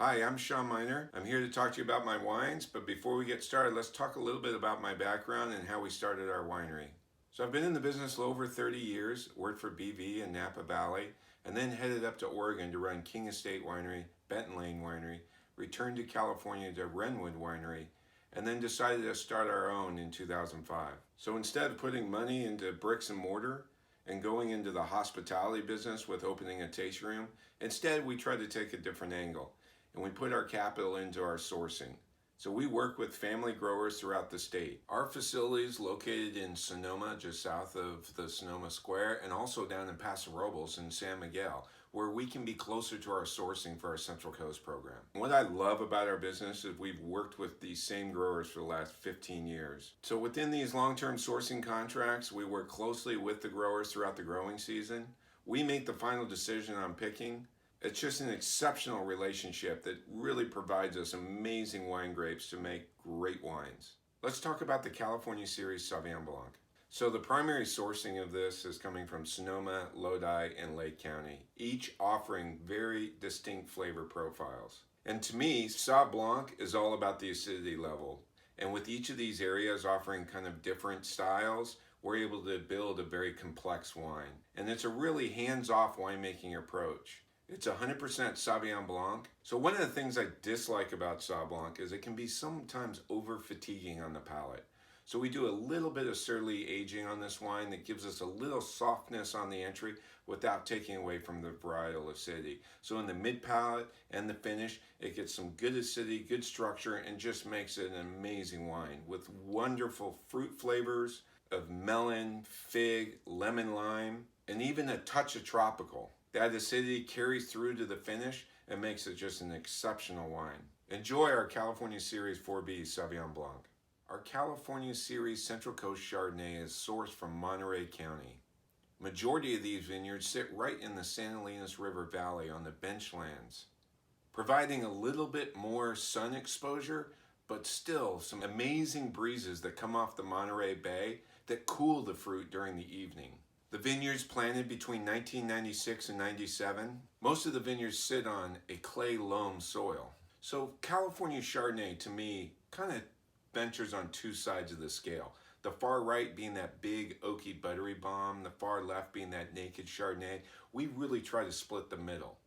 Hi, I'm Sean Miner. I'm here to talk to you about my wines, but before we get started, let's talk a little bit about my background and how we started our winery. So I've been in the business over 30 years, worked for BV in Napa Valley, and then headed up to Oregon to run King Estate Winery, Benton Lane Winery, returned to California to Renwood Winery, and then decided to start our own in 2005. So instead of putting money into bricks and mortar and going into the hospitality business with opening a tasting room, instead we tried to take a different angle and we put our capital into our sourcing. So we work with family growers throughout the state. Our facility is located in Sonoma, just south of the Sonoma Square, and also down in Paso, Robles in San Miguel, where we can be closer to our sourcing for our Central Coast program. What I love about our business is we've worked with these same growers for the last 15 years. So within these long-term sourcing contracts, we work closely with the growers throughout the growing season. We make the final decision on picking. It's just an exceptional relationship that really provides us amazing wine grapes to make great wines. Let's talk about the California Series Sauvignon Blanc. So the primary sourcing of this is coming from Sonoma, Lodi, and Lake County, each offering very distinct flavor profiles. And to me, Sauv Blanc is all about the acidity level. And with each of these areas offering kind of different styles, we're able to build a very complex wine. And it's a really hands-off winemaking approach. It's 100% Sauvignon Blanc. So one of the things I dislike about Sauv Blanc is it can be sometimes over-fatiguing on the palate. So we do a little bit of surly aging on this wine that gives us a little softness on the entry without taking away from the varietal acidity. So in the mid-palate and the finish, it gets some good acidity, good structure, and just makes it an amazing wine with wonderful fruit flavors of melon, fig, lemon, lime, and even a touch of tropical. That acidity carries through to the finish and makes it just an exceptional wine. Enjoy our California Series 4B Sauvignon Blanc. Our California Series Central Coast Chardonnay is sourced from Monterey County. Majority of these vineyards sit right in the San Elinas River Valley on the benchlands, providing a little bit more sun exposure, but still some amazing breezes that come off the Monterey Bay that cool the fruit during the evening. The vineyards planted between 1996 and 97. Most of the vineyards sit on a clay loam soil. So California Chardonnay to me kind of ventures on two sides of the scale. The far right being that big oaky buttery bomb, the far left being that naked Chardonnay. We really try to split the middle.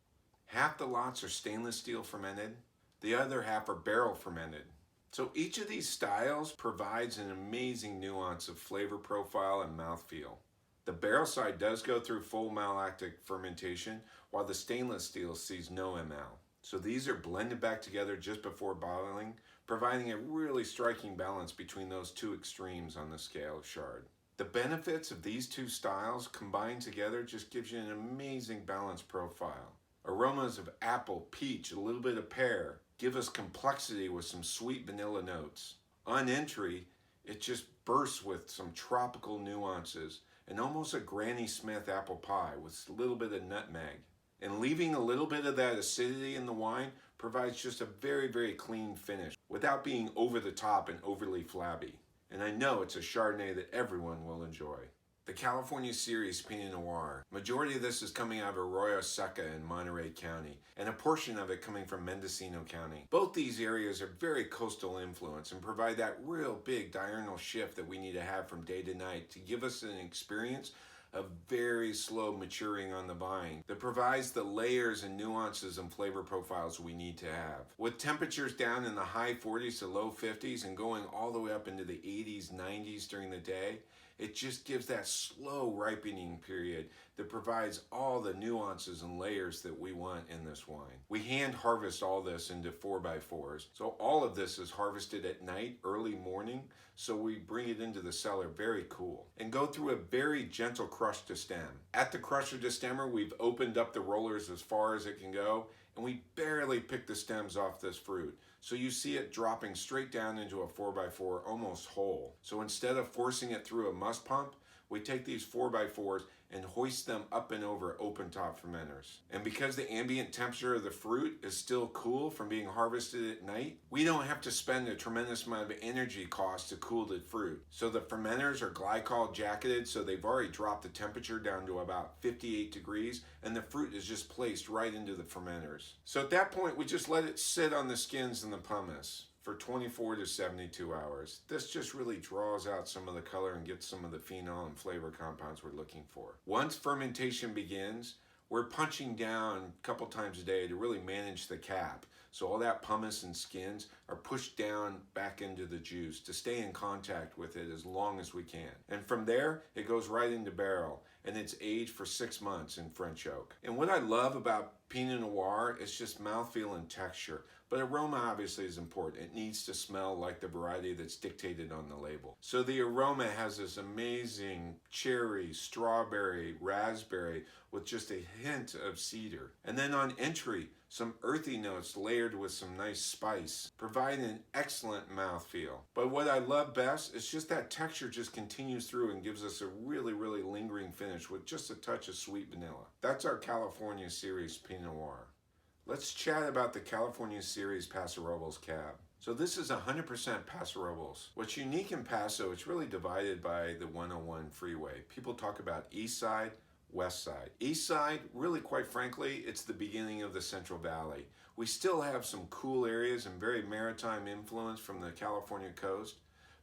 Half the lots are stainless steel fermented, the other half are barrel fermented. So each of these styles provides an amazing nuance of flavor profile and mouthfeel. The barrel side does go through full malolactic fermentation, while the stainless steel sees no ML. So these are blended back together just before bottling, providing a really striking balance between those two extremes on the scale of Chard. The benefits of these two styles combined together just gives you an amazing balanced profile. Aromas of apple, peach, a little bit of pear, give us complexity with some sweet vanilla notes. On entry, it just bursts with some tropical nuances and almost a Granny Smith apple pie with a little bit of nutmeg. And leaving a little bit of that acidity in the wine provides just a very, very clean finish without being over the top and overly flabby. And I know it's a Chardonnay that everyone will enjoy. The California Series Pinot Noir. Majority of this is coming out of Arroyo Seca in Monterey County, and a portion of it coming from Mendocino County. Both these areas are very coastal influence and provide that real big diurnal shift that we need to have from day to night to give us an experience of very slow maturing on the vine that provides the layers and nuances and flavor profiles we need to have. With temperatures down in the high 40s to low 50s and going all the way up into the 80s, 90s during the day, it just gives that slow ripening period that provides all the nuances and layers that we want in this wine. We hand harvest all this into 4x4s. So all of this is harvested at night, early morning, so we bring it into the cellar very cool and go through a very gentle crush to stem. At the crusher to stemmer, we've opened up the rollers as far as it can go, and we barely pick the stems off this fruit. So you see it dropping straight down into a 4x4 almost whole. So instead of forcing it through a must pump, we take these 4x4s and hoist them up and over open top fermenters. And because the ambient temperature of the fruit is still cool from being harvested at night, we don't have to spend a tremendous amount of energy cost to cool the fruit. So the fermenters are glycol jacketed, so they've already dropped the temperature down to about 58 degrees, and the fruit is just placed right into the fermenters. So at that point, we just let it sit on the skins and the pumice for 24 to 72 hours. This just really draws out some of the color and gets some of the phenol and flavor compounds we're looking for. Once fermentation begins, we're punching down a couple times a day to really manage the cap. So all that pumice and skins are pushed down back into the juice to stay in contact with it as long as we can. And from there, it goes right into barrel, and it's aged for 6 months in French oak. And what I love about Pinot Noir is just mouthfeel and texture. But aroma obviously is important. It needs to smell like the variety that's dictated on the label. So the aroma has this amazing cherry, strawberry, raspberry with just a hint of cedar. And then on entry, some earthy notes layered with some nice spice, providing an excellent mouthfeel. But what I love best is just that texture just continues through and gives us a really, really lingering finish with just a touch of sweet vanilla. That's our California Series Pinot Noir. Let's chat about the California Series Paso Robles cab. So this is 100% Paso Robles. What's unique in Paso, it's really divided by the 101 freeway. People talk about east side, west side. East side, really quite frankly, it's the beginning of the Central Valley. We still have some cool areas and very maritime influence from the California coast,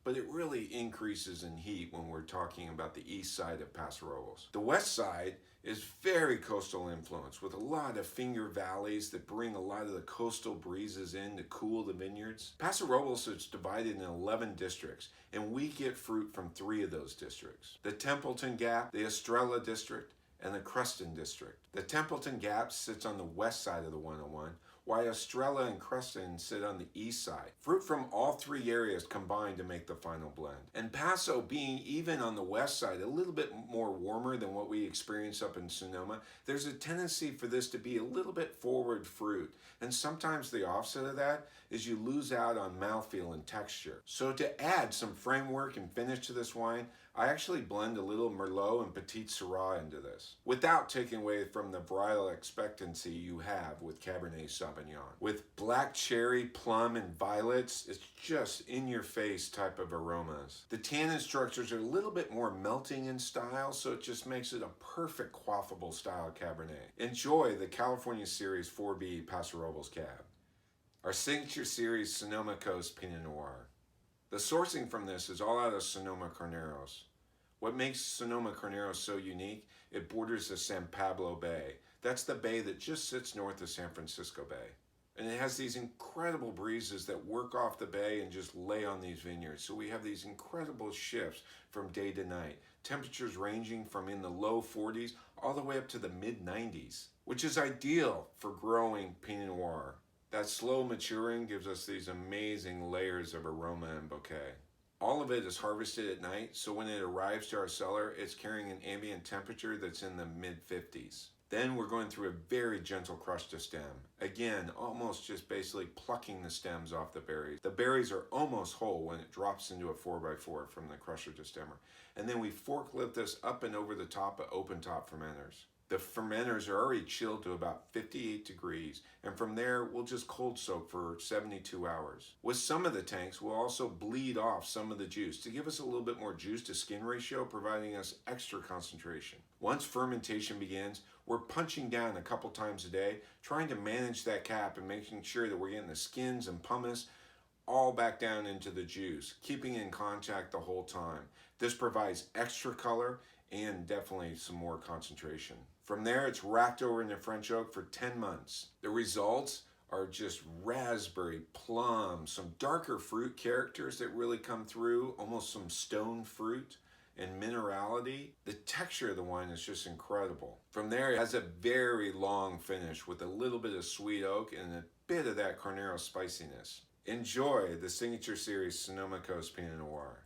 but it really increases in heat when we're talking about the east side of Paso Robles. The west side is very coastal influence with a lot of finger valleys that bring a lot of the coastal breezes in to cool the vineyards. Paso Robles is divided in 11 districts, and we get fruit from 3 of those districts: the Templeton Gap, the Estrella District, and the Creston District. The Templeton Gap sits on the west side of the 101, while Estrella and Creston sit on the east side. Fruit from all 3 areas combine to make the final blend. And Paso, being even on the west side, a little bit more warmer than what we experience up in Sonoma, there's a tendency for this to be a little bit forward fruit. And sometimes the offset of that is you lose out on mouthfeel and texture. So to add some framework and finish to this wine, I actually blend a little Merlot and Petit Syrah into this, without taking away from the varietal expectancy you have with Cabernet Sauvignon. With black cherry, plum, and violets, it's just in-your-face type of aromas. The tannin structures are a little bit more melting in style, so it just makes it a perfect quaffable style Cabernet. Enjoy the California Series 4B Paso Robles Cab. Our signature series Sonoma Coast Pinot Noir. The sourcing from this is all out of Sonoma Carneros. What makes Sonoma Carneros so unique, it borders the San Pablo Bay. That's the bay that just sits north of San Francisco Bay. And it has these incredible breezes that work off the bay and just lay on these vineyards. So we have these incredible shifts from day to night. Temperatures ranging from in the low 40s all the way up to the mid 90s, which is ideal for growing Pinot Noir. That slow maturing gives us these amazing layers of aroma and bouquet. All of it is harvested at night, so when it arrives to our cellar, it's carrying an ambient temperature that's in the mid-50s. Then we're going through a very gentle crush to stem. Again, almost just basically plucking the stems off the berries. The berries are almost whole when it drops into a 4x4 from the crusher to stemmer. And then we forklift this up and over the top of open top fermenters. The fermenters are already chilled to about 58 degrees, and from there we'll just cold soak for 72 hours. With some of the tanks, we'll also bleed off some of the juice to give us a little bit more juice to skin ratio, providing us extra concentration. Once fermentation begins, we're punching down a couple times a day, trying to manage that cap and making sure that we're getting the skins and pumice all back down into the juice, keeping in contact the whole time. This provides extra color and definitely some more concentration. From there, it's racked over into French oak for 10 months. The results are just raspberry, plum, some darker fruit characters that really come through, almost some stone fruit and minerality. The texture of the wine is just incredible. From there, it has a very long finish with a little bit of sweet oak and a bit of that Carnero spiciness. Enjoy the signature series Sonoma Coast Pinot Noir.